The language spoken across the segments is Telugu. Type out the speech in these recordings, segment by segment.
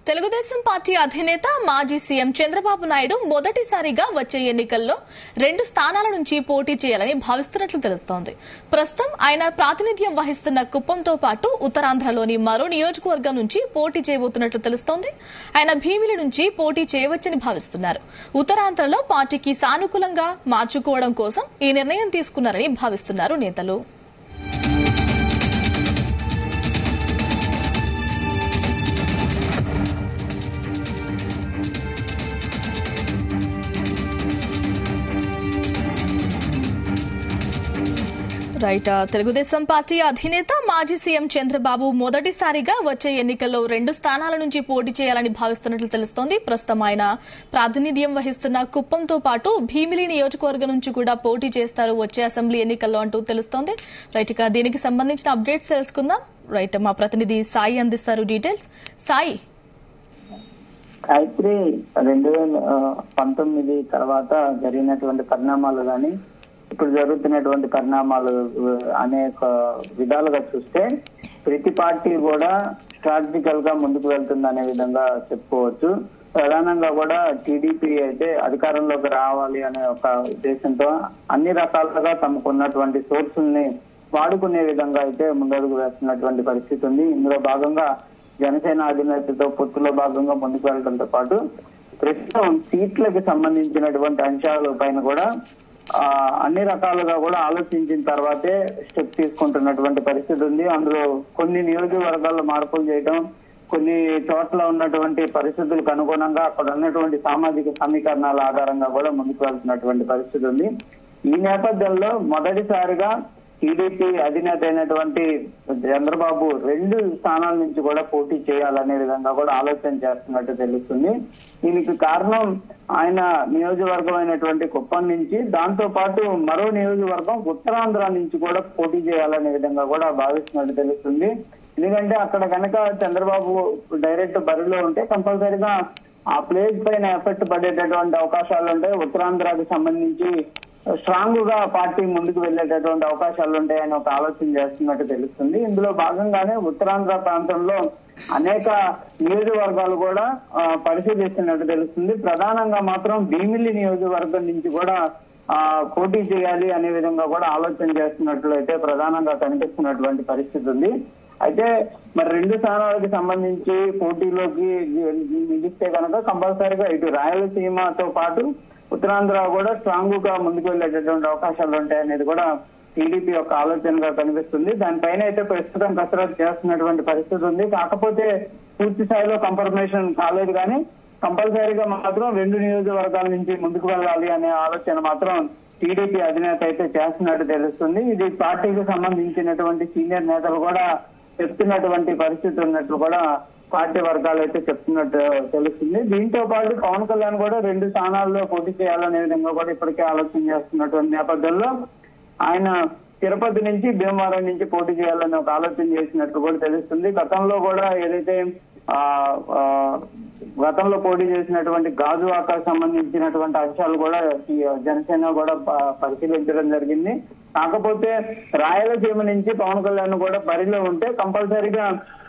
తెలుగుదేశం పార్టీ అధినేత మాజీ సీఎం చంద్రబాబు నాయుడు మొదటిసారిగా వచ్చే ఎన్నికల్లో 2 స్థానాల నుంచి పోటీ చేయాలని భావిస్తున్నట్లు తెలుస్తోంది. ప్రస్తుతం ఆయన ప్రాతినిధ్యం వహిస్తున్న కుప్పంతో పాటు ఉత్తరాంధ్రలోని మరో నియోజకవర్గం నుంచి పోటీ చేయబోతున్నట్లు తెలుస్తోంది. ఆయన భీమిలి నుంచి పోటీ చేయవచ్చని భావిస్తున్నారు. ఉత్తరాంధ్రలో పార్టీకి సానుకూలంగా మార్చుకోవడం కోసం ఈ నిర్ణయం తీసుకున్నారని భావిస్తున్నారు నేతలు. తెలుగుదేశం పార్టీ అధినేత మాజీ సీఎం చంద్రబాబు మొదటిసారిగా వచ్చే ఎన్నికల్లో 2 స్థానాల నుంచి పోటీ చేయాలని భావిస్తున్నట్లు తెలుస్తోంది. ప్రస్తుతం ఆయన ప్రాతినిధ్యం వహిస్తున్న కుప్పంతో పాటు భీమిలి నియోజకవర్గం నుంచి కూడా పోటీ చేస్తారు వచ్చే అసెంబ్లీ ఎన్నికల్లో అంటూ తెలుస్తోంది. దీనికి సంబంధించిన అప్డేట్స్ తెలుసుకుందాం. మా ప్రతినిధి సాయి అందిస్తారు డీటెయిల్స్. సాయి, గాయత్రి 2019 తర్వాత జరిగినటువంటి పరిణామాలు కానీ ఇప్పుడు జరుగుతున్నటువంటి పరిణామాలు అనేక విధాలుగా చూస్తే ప్రతి పార్టీ కూడా స్ట్రాటజికల్ గా ముందుకు వెళ్తుంది అనే విధంగా చెప్పుకోవచ్చు. ప్రధానంగా కూడా టీడీపీ అయితే అధికారంలోకి రావాలి అనే ఒక ఉద్దేశంతో అన్ని రకాలుగా తమకున్నటువంటి సోర్సుల్ని వాడుకునే విధంగా అయితే ముందడుగు వేస్తున్నటువంటి పరిస్థితి ఉంది. ఇందులో భాగంగా జనసేన అధినేతతో పొత్తులో భాగంగా ముందుకు వెళ్ళడంతో పాటు ప్రస్తుతం సీట్లకు సంబంధించినటువంటి అంశాల పైన కూడా అన్ని రకాలుగా కూడా ఆలోచించిన తర్వాతే స్టెప్ తీసుకుంటున్నటువంటి పరిస్థితి ఉంది. అందులో కొన్ని నియోజకవర్గాల్లో మార్పులు చేయడం, కొన్ని చోట్ల ఉన్నటువంటి పరిస్థితులకు అనుగుణంగా అక్కడ ఉన్నటువంటి సామాజిక సమీకరణాల ఆధారంగా కూడా ముందుకు వెళ్తున్నటువంటి పరిస్థితి ఉంది. ఈ నేపథ్యంలో మొదటిసారిగా టీడీపీ అధినేత అయినటువంటి చంద్రబాబు 2 స్థానాల నుంచి కూడా పోటీ చేయాలనే విధంగా కూడా ఆలోచన చేస్తున్నట్టు తెలుస్తుంది. దీనికి కారణం ఆయన నియోజకవర్గం అయినటువంటి కుప్పం నుంచి, దాంతో పాటు మరో నియోజకవర్గం ఉత్తరాంధ్ర నుంచి కూడా పోటీ చేయాలనే విధంగా కూడా భావిస్తున్నట్టు తెలుస్తుంది. ఎందుకంటే అక్కడ కనుక చంద్రబాబు డైరెక్ట్ బరిలో ఉంటే కంపల్సరీగా ఆ ప్లేస్ పైన ఎఫెక్ట్ పడేటటువంటి అవకాశాలు ఉంటాయి. ఉత్తరాంధ్రకి సంబంధించి స్ట్రాంగ్ గా పార్టీ ముందుకు వెళ్లేటటువంటి అవకాశాలు ఉంటాయని ఒక ఆలోచన చేస్తున్నట్టు తెలుస్తుంది. ఇందులో భాగంగానే ఉత్తరాంధ్ర ప్రాంతంలో అనేక నియోజకవర్గాలు కూడా పరిశీలిస్తున్నట్టు తెలుస్తుంది. ప్రధానంగా మాత్రం భీమిలి నియోజకవర్గం నుంచి కూడా పోటీ చేయాలి అనే విధంగా కూడా ఆలోచన చేస్తున్నట్లు అయితే ప్రధానంగా కనిపిస్తున్నటువంటి పరిస్థితి ఉంది. అయితే మరి 2 స్థానాలకు సంబంధించి పోటీలోకి నిలిస్తే కనుక కంపల్సరీగా ఇటు రాయలసీమతో పాటు ఉత్తరాంధ్ర కూడా స్ట్రాంగ్ గా ముందుకు వెళ్లేటటువంటి అవకాశాలు ఉంటాయనేది కూడా టీడీపీ యొక్క ఆలోచనగా కనిపిస్తుంది. దానిపైన అయితే ప్రస్తుతం కసరత్తు చేస్తున్నటువంటి పరిస్థితి ఉంది. కాకపోతే పూర్తి స్థాయిలో కన్ఫర్మేషన్ కాలేదు కానీ కంపల్సరీగా మాత్రం 2 నియోజకవర్గాల నుంచి ముందుకు వెళ్ళాలి అనే ఆలోచన మాత్రం టీడీపీ అధినేత అయితే చేస్తున్నట్టు తెలుస్తుంది. ఇది పార్టీకి సంబంధించినటువంటి సీనియర్ నేతలు కూడా చెప్తున్నటువంటి పరిస్థితి ఉన్నట్లు కూడా పార్టీ వర్గాలు అయితే చెప్తున్నట్టు తెలుస్తుంది. దీంతో పాటు పవన్ కళ్యాణ్ కూడా 2 స్థానాల్లో పోటీ చేయాలనే విధంగా కూడా ఇప్పటికే ఆలోచన చేస్తున్నటువంటి నేపథ్యంలో ఆయన తిరుపతి నుంచి భీమవరం నుంచి పోటీ చేయాలని ఒక ఆలోచన చేసినట్టు కూడా తెలుస్తుంది. గతంలో కూడా ఏదైతే గతంలో పోటీ చేసినటువంటి గాజువాకకు సంబంధించినటువంటి అంశాలు కూడా జనసేన కూడా పరిశీలించడం జరిగింది. కాకపోతే రాయలసీమ నుంచి పవన్ కళ్యాణ్ కూడా బరిలో ఉంటే కంపల్సరీగా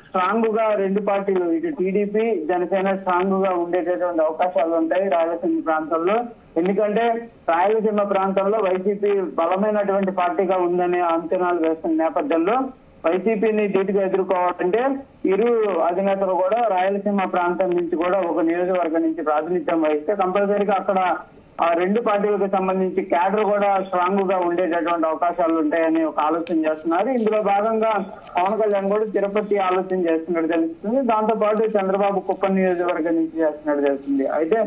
స్ట్రాంగ్ గా 2 పార్టీలు ఇటు టీడీపీ జనసేన స్ట్రాంగ్ గా ఉండేటటువంటి అవకాశాలు ఉంటాయి రాయలసీమ ప్రాంతంలో. ఎందుకంటే రాయలసీమ ప్రాంతంలో వైసీపీ బలమైనటువంటి పార్టీగా ఉందనే అంచనాలు వేస్తున్న నేపథ్యంలో వైసీపీని ధీటుగా ఎదుర్కోవాలంటే ఇరు అధినేతలు కూడా రాయలసీమ ప్రాంతం నుంచి కూడా ఒక నియోజకవర్గం నుంచి ప్రాతినిధ్యం వహిస్తే కంపల్సరీగా అక్కడ ఆ 2 పార్టీలకు సంబంధించి క్యాడర్ కూడా స్ట్రాంగ్ గా ఉండేటటువంటి అవకాశాలు ఉంటాయని ఒక ఆలోచన చేస్తున్నారు. ఇందులో భాగంగా పవన్ కళ్యాణ్ కూడా తిరుపతి ఆలోచన చేస్తున్నట్టు తెలుస్తుంది. దాంతో పాటు చంద్రబాబు కుప్పం నియోజకవర్గం నుంచి చేస్తున్నట్టు తెలుస్తుంది. అయితే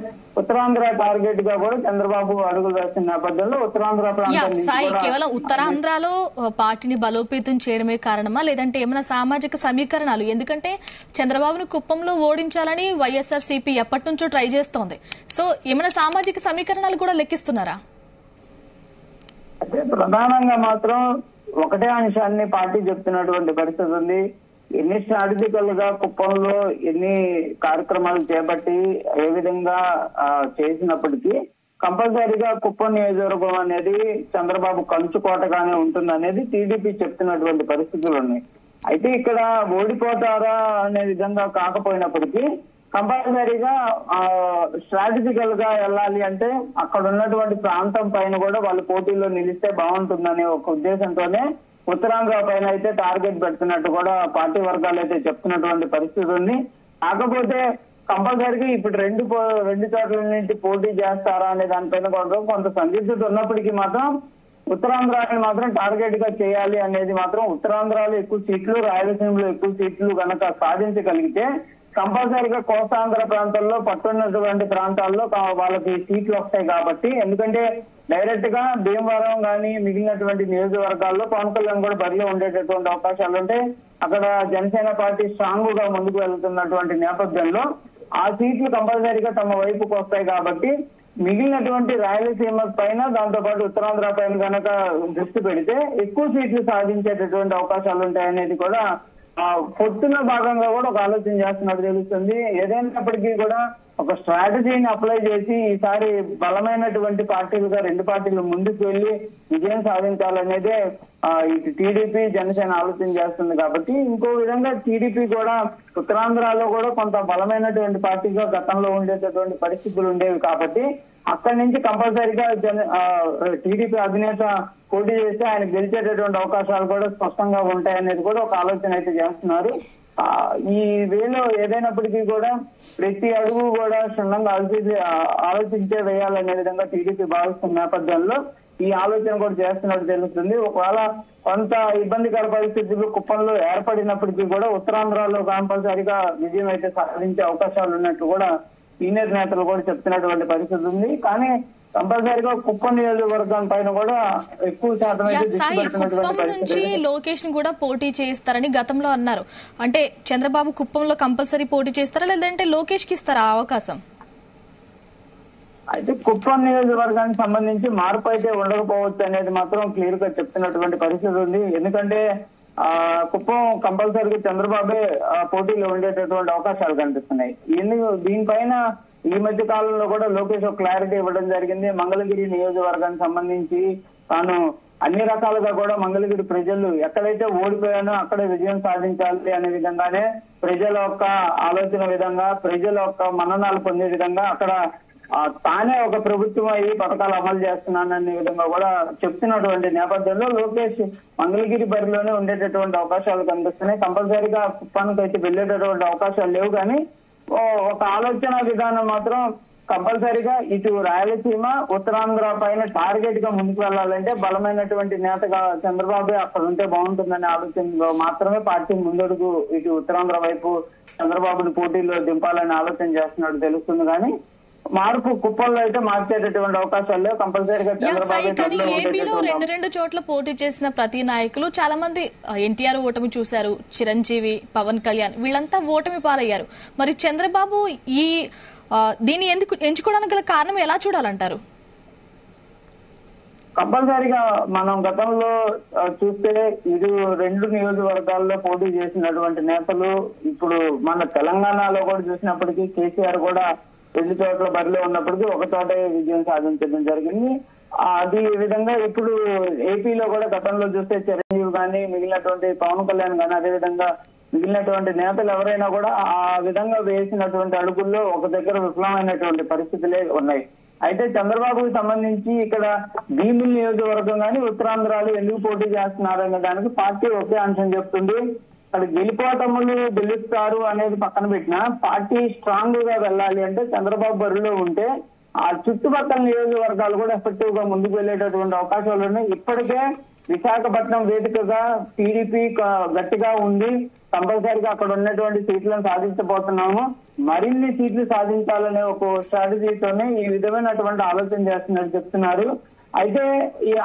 ఉత్తరాంధ్ర టార్గెట్ గా కూడా చంద్రబాబు అడుగులు వేస్తున్న నేపథ్యంలో ఉత్తరాంధ్ర ప్రాంతం కేవలం ఉత్తరాంధ్రలో పార్టీని బలోపేతం చేయడమే కారణమా, లేదంటే ఏమైనా సామాజిక సమీకరణాలు? ఎందుకంటే చంద్రబాబును కుప్పంలో ఓడించాలని వైఎస్ఆర్సీపీ ఎప్పటి నుంచో ట్రై చేస్తోంది. సో ఏమైనా సామాజిక సమీకరణాలు కూడా లెక్కిస్తున్నారా? అంటే ప్రధానంగా మాత్రం ఒకటే అంశాన్ని పార్టీ చెప్తున్నటువంటి పరిస్థితి ఉంది. ఎన్ని స్ట్రాటజికల్ గా కుప్పంలో ఎన్ని కార్యక్రమాలు చేపట్టి ఏ విధంగా చేసినప్పటికీ కంపల్సరీగా కుప్పం నియోజకవర్గం అనేది చంద్రబాబు కంచుకోటగానే ఉంటుందనేది టీడీపీ చెప్తున్నటువంటి పరిస్థితులు ఉన్నాయి. అయితే ఇక్కడ ఓడిపోతారా అనే విధంగా కాకపోయినప్పటికీ కంపల్సరీగా స్ట్రాటజికల్ గా వెళ్ళాలి అంటే అక్కడ ఉన్నటువంటి ప్రాంతం పైన కూడా వాళ్ళు పోటీలో నిలిస్తే బాగుంటుందనే ఒక ఉద్దేశంతోనే ఉత్తరాంధ్ర పైన అయితే టార్గెట్ పెడుతున్నట్టు కూడా పార్టీ వర్గాలు అయితే చెప్తున్నటువంటి పరిస్థితి ఉంది. కాకపోతే కంపల్సరీగా ఇప్పుడు రెండు చోట్ల నుంచి పోటీ చేస్తారా అనే దానిపైన కూడా కొంత సందిగ్ధత ఉన్నప్పటికీ మాత్రం ఉత్తరాంధ్రాన్ని మాత్రం టార్గెట్ గా చేయాలి అనేది మాత్రం ఉత్తరాంధ్రలో ఎక్కువ సీట్లు, రాయలసీమలో ఎక్కువ సీట్లు కనుక సాధించగలిగితే కంపల్సరీగా కోస్తాంధ్ర ప్రాంతాల్లో పట్టున్నటువంటి ప్రాంతాల్లో వాళ్ళకి సీట్లు వస్తాయి కాబట్టి, ఎందుకంటే డైరెక్ట్ గా భీమవరం కానీ మిగిలినటువంటి నియోజకవర్గాల్లో పవన్ కళ్యాణ్ కూడా బరిలో ఉండేటటువంటి అవకాశాలు ఉంటాయి. అక్కడ జనసేన పార్టీ స్ట్రాంగ్ గా ముందుకు వెళ్తున్నటువంటి నేపథ్యంలో ఆ సీట్లు కంపల్సరీగా తమ వైపుకు వస్తాయి కాబట్టి మిగిలినటువంటి రాయలసీమ పైన దాంతో పాటు ఉత్తరాంధ్ర పైన కనుక దృష్టి పెడితే ఎక్కువ సీట్లు సాధించేటటువంటి అవకాశాలు ఉంటాయనేది కూడా పొత్తుల భాగంగా కూడా ఒక ఆలోచన చేస్తున్నట్టు తెలుస్తుంది. ఏదైనప్పటికీ కూడా ఒక స్ట్రాటజీని అప్లై చేసి ఈసారి బలమైనటువంటి పార్టీలుగా రెండు పార్టీలు ముందుకు వెళ్లి విజయం సాధించాలనేదే ఇటు టీడీపీ జనసేన ఆలోచన చేస్తుంది. కాబట్టి ఇంకో విధంగా టీడీపీ కూడా ఉత్తరాంధ్రలో కూడా కొంత బలమైనటువంటి పార్టీగా గతంలో ఉండేటటువంటి పరిస్థితులు ఉండేవి కాబట్టి అక్కడి నుంచి కంపల్సరీగా టీడీపీ అధినేత పోటీ చేస్తే ఆయన గెలిచేటటువంటి అవకాశాలు కూడా స్పష్టంగా ఉంటాయనేది కూడా ఒక ఆలోచన అయితే చేస్తున్నారు. ఈ వేలో ఏదైనప్పటికీ కూడా ప్రతి అడుగు కూడా క్షుణ్ణంగా ఆలోచించే వేయాలనే విధంగా టీడీపీ భావిస్తున్న నేపథ్యంలో ఈ ఆలోచన కూడా చేస్తున్నట్టు తెలుస్తుంది. ఒకవేళ కొంత ఇబ్బందికర పరిస్థితులు కుప్పంలో ఏర్పడినప్పటికీ కూడా ఉత్తరాంధ్రలో కంపల్సరీగా విజయం అయితే సాధించే అవకాశాలు ఉన్నట్టు కూడా సీనియర్ నేతలు కూడా చెప్తున్నటువంటి పరిస్థితి ఉంది. కానీ కంపల్సరీగా కుప్పం నియోజకవర్గం పైన కూడా ఎక్కువ శాతం కుప్పం నుంచి లోకేష్ ని కూడా పోటీ చేస్తారని గతంలో అన్నారు. అంటే చంద్రబాబు కుప్పంలో కంపల్సరీ పోటీ చేస్తారా లేదంటే లోకేష్ కి ఇస్తారా అవకాశం? అయితే కుప్పం నియోజకవర్గానికి సంబంధించి మార్పు అయితే ఉండకపోవచ్చు అనేది మాత్రం క్లియర్ గా చెప్తున్నటువంటి పరిస్థితి ఉంది. ఎందుకంటే కుప్పం కంపల్సరీగా చంద్రబాబే పోటీలో ఉండేటటువంటి అవకాశాలు కనిపిస్తున్నాయి. దీనిపైన ఈ మధ్య కాలంలో కూడా లోకేష్ ఒక క్లారిటీ ఇవ్వడం జరిగింది. మంగళగిరి నియోజకవర్గానికి సంబంధించి తాను అన్ని రకాలుగా కూడా మంగళగిరి ప్రజలు ఎక్కడైతే ఓడిపోయానో అక్కడే విజయం సాధించాలి అనే విధంగానే ప్రజల యొక్క ఆలోచన విధంగా ప్రజల యొక్క మన్ననాలు పొందే విధంగా అక్కడ తానే ఒక ప్రభుత్వం అయ్యి పథకాలు అమలు చేస్తున్నాననే విధంగా కూడా చెప్తున్నటువంటి నేపథ్యంలో లోకేష్ మంగళగిరి బరిలోనే ఉండేటటువంటి అవకాశాలు కనిపిస్తున్నాయి. కంపల్సరీగా కుప్పానికి అయితే వెళ్లేటటువంటి అవకాశాలు లేవు. కానీ ఒక ఆలోచన విధానం మాత్రం కంపల్సరీగా ఇటు రాయలసీమ ఉత్తరాంధ్ర పైన టార్గెట్ గా ముందుకు వెళ్లాలంటే బలమైనటువంటి నేతగా చంద్రబాబు అక్కడ ఉంటే బాగుంటుందనే ఆలోచనలో మాత్రమే పార్టీ ముందడుగు ఇటు ఉత్తరాంధ్ర వైపు చంద్రబాబుని పోటీలో దింపాలని ఆలోచన చేస్తున్నట్టు తెలుస్తుంది. కానీ మార్పు కుప్పంలో అయితే మార్చేటటువంటి అవకాశాలు కంపల్సరీగా ఏపీలో రెండు చోట్ల పోటీ చేసిన ప్రతి నాయకులు చాలా మంది ఎన్టీఆర్ ఓటమి చూశారు, చిరంజీవి, పవన్ కళ్యాణ్ వీళ్ళంతా ఓటమి పాలయ్యారు. మరి చంద్రబాబు దీన్ని ఎందుకు ఎంచుకోవడానికి గల కారణం ఎలా చూడాలంటారు? కంపల్సరీగా మనం గతంలో చూస్తే ఇది రెండు నియోజకవర్గాల్లో పోటీ చేసినటువంటి నేతలు ఇప్పుడు మన తెలంగాణలో కూడా చూసినప్పటికీ కేసీఆర్ కూడా రెండు చోట్ల బరిలో ఉన్నప్పటికీ ఒక చోటే విజయం సాధించడం జరిగింది. అది విధంగా ఇప్పుడు ఏపీలో కూడా గతంలో చూస్తే చిరంజీవి కానీ మిగిలినటువంటి పవన్ కళ్యాణ్ కానీ అదేవిధంగా మిగిలినటువంటి నేతలు ఎవరైనా కూడా ఆ విధంగా వేసినటువంటి అడుగుల్లో ఒక దగ్గర విఫలమైనటువంటి పరిస్థితులే ఉన్నాయి. అయితే చంద్రబాబుకు సంబంధించి ఇక్కడ భీమిలి నియోజకవర్గం కానీ ఉత్తరాంధ్రాలు ఎందుకు పోటీ చేస్తున్నారనే దానికి పార్టీ ఒకే అంశం చెప్తుంది. అక్కడ గెలిపోటములు గెలుస్తారు అనేది పక్కన పెట్టినా పార్టీ స్ట్రాంగ్ గా వెళ్ళాలి అంటే చంద్రబాబు బరిలో ఉంటే ఆ చుట్టుపక్కల నియోజకవర్గాలు కూడా ఎఫెక్టివ్ గా ముందుకు వెళ్లేటటువంటి అవకాశాలు ఉన్నాయి. ఇప్పటికే విశాఖపట్నం వేదికగా టీడీపీ గట్టిగా ఉంది. కంపల్సరీగా అక్కడ ఉన్నటువంటి సీట్లను సాధించబోతున్నాము. మరిన్ని సీట్లు సాధించాలనే ఒక స్ట్రాటజీతోనే ఈ విధమైనటువంటి ఆలోచన చేస్తున్నట్టు చెప్తున్నారు. అయితే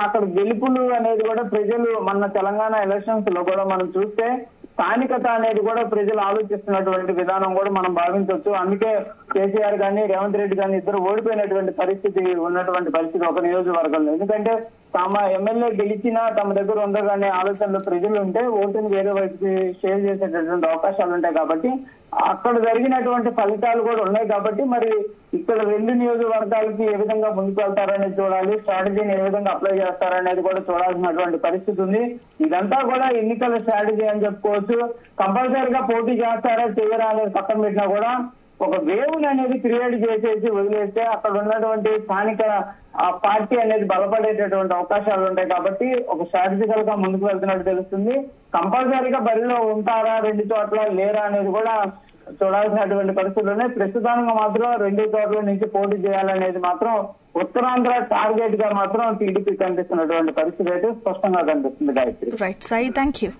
అక్కడ గెలుపులు అనేది కూడా ప్రజలు మన తెలంగాణ ఎలక్షన్స్ లో కూడా మనం చూస్తే స్థానికత అనేది కూడా ప్రజలు ఆలోచిస్తున్నటువంటి విధానం కూడా మనం భావించవచ్చు. అందుకే కేసీఆర్ కానీ రేవంత్ రెడ్డి కానీ ఇద్దరు ఓడిపోయినటువంటి పరిస్థితి ఉన్నటువంటి పరిస్థితి ఒక నియోజకవర్గంలో. ఎందుకంటే తమ ఎమ్మెల్యే గెలిచినా తమ దగ్గర ఉండగానే ఆలోచనలు ప్రజలు ఉంటే ఓటుని వేరే వైపుకి షేర్ చేసేటటువంటి అవకాశాలు ఉంటాయి. కాబట్టి అక్కడ జరిగినటువంటి ఫలితాలు కూడా ఉన్నాయి. కాబట్టి మరి ఇక్కడ రెండు నియోజకవర్గాలకి ఏ విధంగా ముందుకు వెళ్తారనేది చూడాలి, స్ట్రాటజీని ఏ విధంగా అప్లై చేస్తారనేది కూడా చూడాల్సినటువంటి పరిస్థితి ఉంది. ఇదంతా కూడా ఎన్నికల స్ట్రాటజీ అని చెప్పుకోవచ్చు. కంపల్సరీగా పోటీ చేస్తారా చేయరా అనేది పక్కన పెట్టినా కూడా ఒక వేవ్ అనేది క్రియేట్ చేసేసి వదిలేస్తే అక్కడ ఉన్నటువంటి స్థానిక పార్టీ అనేది బలపడేటటువంటి అవకాశాలు ఉంటాయి. కాబట్టి ఒక స్ట్రాటజికల్ గా ముందుకు వెళ్తున్నట్టు తెలుస్తుంది. కంపల్సరీగా బరిలో ఉంటారా 2 చోట్ల లేరా అనేది కూడా చూడాల్సినటువంటి పరిస్థితుల్లోనే ప్రస్తుతానికి మాత్రం 2 చోట్ల నుంచి పోటీ చేయాలనేది మాత్రం ఉత్తరాంధ్ర టార్గెట్ గా మాత్రం టీడీపీ కనిపిస్తున్నటువంటి పరిస్థితి అయితే స్పష్టంగా కనిపిస్తుంది. Gayatri. Right Sai, thank you.